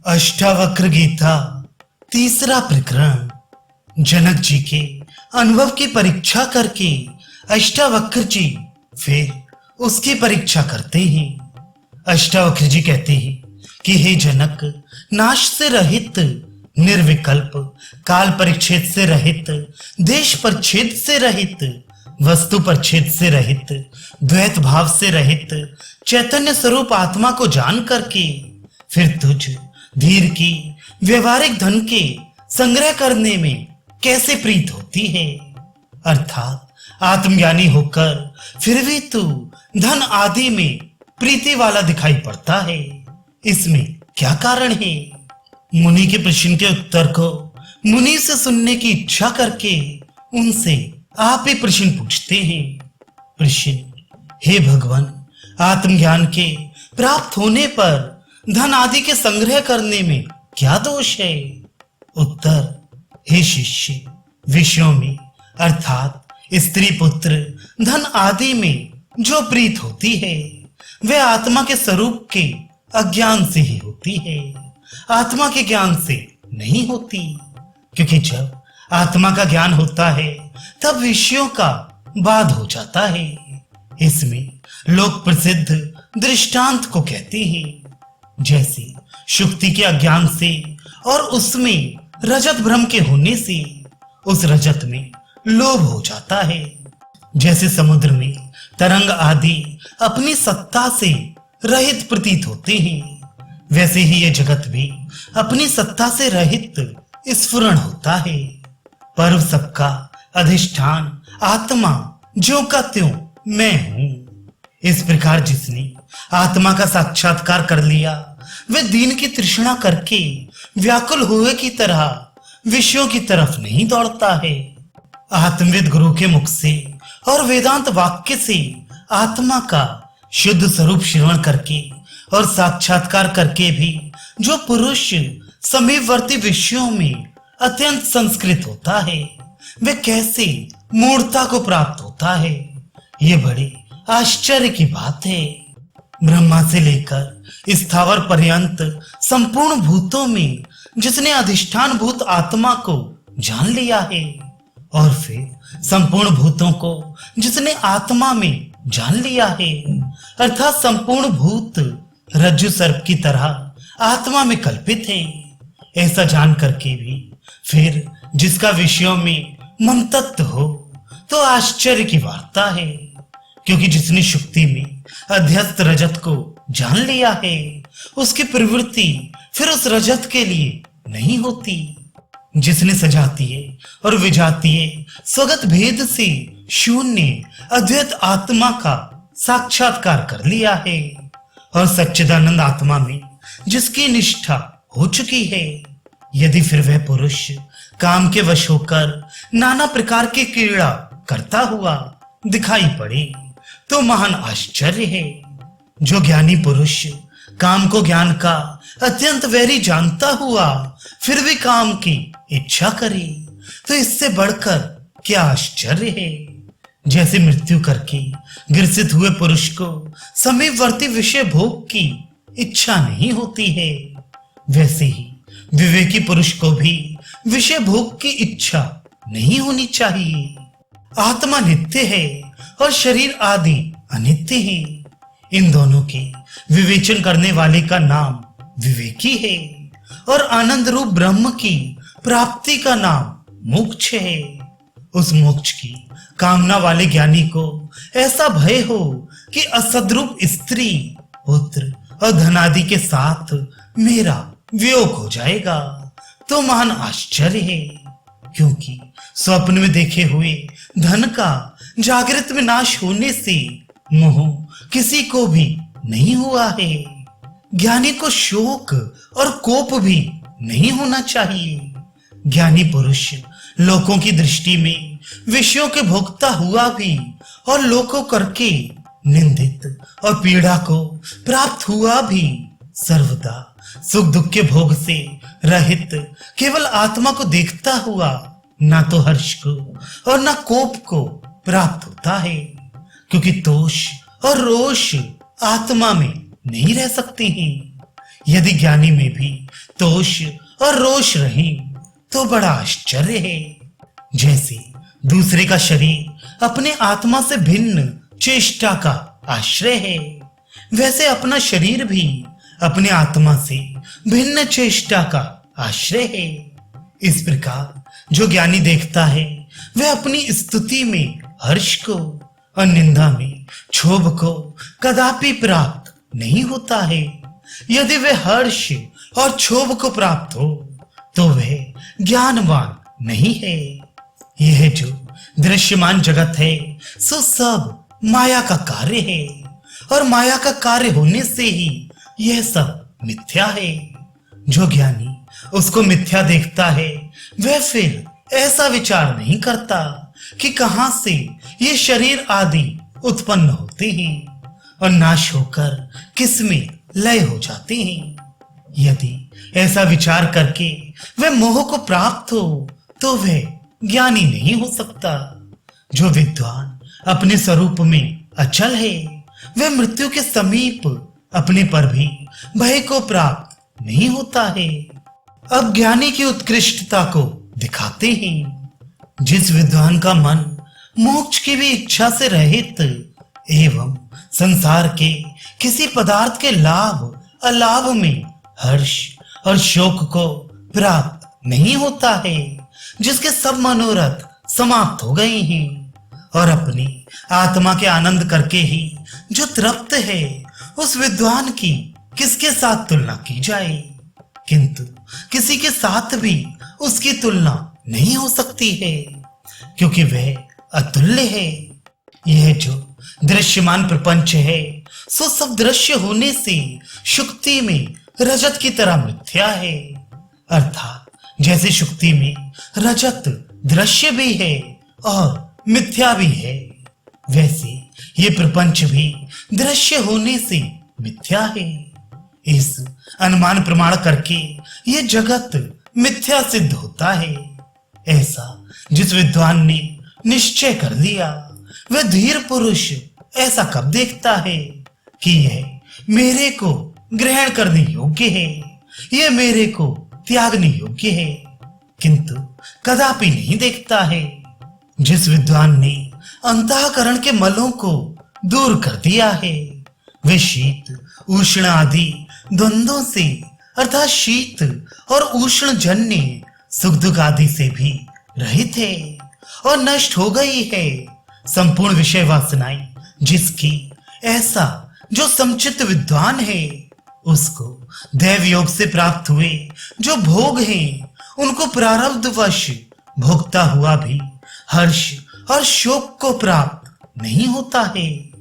अष्टावक्र गीता तीसरा प्रकरण। जनक जी के अनुभव की परीक्षा करके अष्टावक्र जी फिर उसकी परीक्षा करते हैं। अष्टावक्र जी कहते हैं कि हे जनक, नाश से रहित, निर्विकल्प, काल परिच्छेद से रहित, देश परिच्छेद से रहित, वस्तु परिच्छेद से रहित, द्वैत भाव से रहित चैतन्य स्वरूप आत्मा को जान करके फिर तुझ धीर की व्यवहारिक धन के संग्रह करने में कैसे प्रीत होती है। अर्थात आत्मज्ञानी होकर फिर भी तू धन आदि में प्रीति वाला दिखाई पड़ता है, इसमें क्या कारण है। मुनि के प्रश्न के उत्तर को मुनि से सुनने की इच्छा करके उनसे आप ही प्रश्न पूछते हैं। प्रश्न: हे भगवान, आत्मज्ञान के प्राप्त होने पर धन आदि के संग्रह करने में क्या दोष है। उत्तर: हे शिष्य, विषयों में अर्थात स्त्री पुत्र धन आदि में जो प्रीत होती है वह आत्मा के स्वरूप के अज्ञान से ही होती है, आत्मा के ज्ञान से नहीं होती। क्योंकि जब आत्मा का ज्ञान होता है तब विषयों का बाध हो जाता है। इसमें लोक प्रसिद्ध दृष्टांत को कहते हैं। जैसे शुक्ति के अज्ञान से और उसमें रजत भ्रम के होने से उस रजत में लोभ हो जाता है। जैसे समुद्र में तरंग आदि अपनी सत्ता से रहित प्रतीत होते हैं, वैसे ही ये जगत भी अपनी सत्ता से रहित स्फुरण होता है। पर सबका अधिष्ठान आत्मा ज्यों का त्यों मैं हूं। इस प्रकार जिसने आत्मा का साक्षात्कार कर लिया वह दीन की तृष्णा करके व्याकुल हुए की तरह विषयों की तरफ नहीं दौड़ता है। आत्मविद गुरु के मुख से और वेदांत वाक्य से आत्मा का शुद्ध स्वरूप श्रवण करके और साक्षात्कार करके भी जो पुरुष समीपवर्ती विषयों में अत्यंत संस्कृत होता है वह कैसे मूर्ता को प्राप्त होता है। ये बड़े आश्चर्य की बात है। ब्रह्मा से लेकर स्थावर पर्यंत संपूर्ण भूतों में जिसने अधिष्ठान भूत आत्मा को जान लिया है और फिर संपूर्ण भूतों को जिसने आत्मा में जान लिया है, अर्थात संपूर्ण भूत रज्जु सर्प की तरह आत्मा में कल्पित है, ऐसा जान करके भी फिर जिसका विषयों में ममतत्व हो तो आश्चर्य की वार्ता है। क्योंकि जिसने शुक्ति में अध्यस्त रजत को जान लिया है उसकी प्रवृत्ति फिर उस रजत के लिए नहीं होती। जिसने सजातीय और विजातीय स्वगत भेद से शून्य अद्वैत आत्मा का साक्षात्कार कर लिया है और सच्चिदानंद आत्मा में जिसकी निष्ठा हो चुकी है, यदि फिर वह पुरुष काम के वश होकर नाना प्रकार की क्रीड़ा करता हुआ दिखाई पड़े तो महान आश्चर्य है। जो ज्ञानी पुरुष काम को ज्ञान का अत्यंत वैरी जानता हुआ फिर भी काम की इच्छा करे तो इससे बढ़कर क्या आश्चर्य है। जैसे मृत्यु करके ग्रसित हुए पुरुष को समीपवर्ती विषय भोग की इच्छा नहीं होती है, वैसे ही विवेकी पुरुष को भी विषय भोग की इच्छा नहीं होनी चाहिए। आत्मा नित्य है और शरीर आदि अनित्य है। इन दोनों के विवेचन करने वाले का नाम विवेकी है और आनंद रूप ब्रह्म की प्राप्ति का नाम मोक्ष है। उस मोक्ष की कामना वाले ज्ञानी को ऐसा भय हो कि असद्रूप स्त्री पुत्र और धनादि के साथ मेरा वियोग हो जाएगा तो महान आश्चर्य है। क्योंकि स्वप्न में देखे हुए धन का जागृत में नाश होने से मोह किसी को भी नहीं हुआ है। ज्ञानी को शोक और कोप भी नहीं होना चाहिए। ज्ञानी पुरुष लोकों की दृष्टि में विषयों के भोक्ता हुआ भी और लोकों करके निंदित और पीड़ा को प्राप्त हुआ भी सर्वदा सुख दुख के भोग से रहित केवल आत्मा को देखता हुआ ना तो हर्ष को और ना कोप को प्राप्त होता है। क्योंकि दोष और रोष आत्मा में नहीं रह सकते हैं। यदि ज्ञानी में भी तोष और रोष रहे तो बड़ा आश्चर्य है। जैसे दूसरे का शरीर अपने आत्मा से भिन्न चेष्टा का आश्रय है, वैसे अपना शरीर भी अपने आत्मा से भिन्न चेष्टा का आश्रय है। इस प्रकार जो ज्ञानी देखता है वह अपनी स्तुति में हर्ष को और निंदा में क्षोभ को कदापि प्राप्त नहीं होता है। यदि वह हर्ष और क्षोभ को प्राप्त हो तो वह ज्ञानवान नहीं है। यह जो दृश्यमान जगत है सो सब माया का कार्य है, और माया का कार्य होने से ही यह सब मिथ्या है। जो ज्ञानी उसको मिथ्या देखता है वह फिर ऐसा विचार नहीं करता कि कहां से ये शरीर आदि उत्पन्न होते हैं और नाश होकर किसमें लय हो जाते हैं। यदि ऐसा विचार करके वह मोह को प्राप्त हो तो वह ज्ञानी नहीं हो सकता। जो विद्वान अपने स्वरूप में अचल है वह मृत्यु के समीप अपने पर भी भय को प्राप्त नहीं होता है। अब ज्ञानी की उत्कृष्टता को दिखाते हैं। जिस विद्वान का मन मोक्ष की भी इच्छा से रहित एवं संसार के किसी पदार्थ के लाभ अलाभ में हर्ष और शोक को प्राप्त नहीं होता है, जिसके सब मनोरथ समाप्त हो गए हैं और अपनी आत्मा के आनंद करके ही जो तृप्त है, उस विद्वान की किसके साथ तुलना की जाए। किंतु किसी के साथ भी उसकी तुलना नहीं हो सकती है, क्योंकि वह अतुल्य है। यह जो दृश्यमान प्रपंच है सो सब दृश्य होने से शुक्ति में रजत की तरह मिथ्या है। अर्थात जैसे शुक्ति में रजत दृश्य भी है और मिथ्या भी है, वैसे ये प्रपंच भी दृश्य होने से मिथ्या है। इस अनुमान प्रमाण करके ये जगत मिथ्या सिद्ध होता है। ऐसा जिस विद्वान ने निश्चय कर लिया वह धीर पुरुष ऐसा कब देखता है कि यह मेरे को ग्रहण करने योग्य है, यह मेरे को त्यागने योग्य है, किंतु कदापि नहीं देखता है। जिस विद्वान ने अंतःकरण के मलों को दूर कर दिया है वे शीत उष्ण आदि द्वंद्वों से अर्थात शीत और उष्ण जन्य सुख दुख आदि से भी रहित है और नष्ट हो गई है संपूर्ण विषय वासनाएं। जिसकी ऐसा जो समचित विद्वान है उसको दैव योग से प्राप्त हुए जो भोग हैं उनको प्रारब्धवश भोगता हुआ भी हर्ष और शोक को प्राप्त नहीं होता है।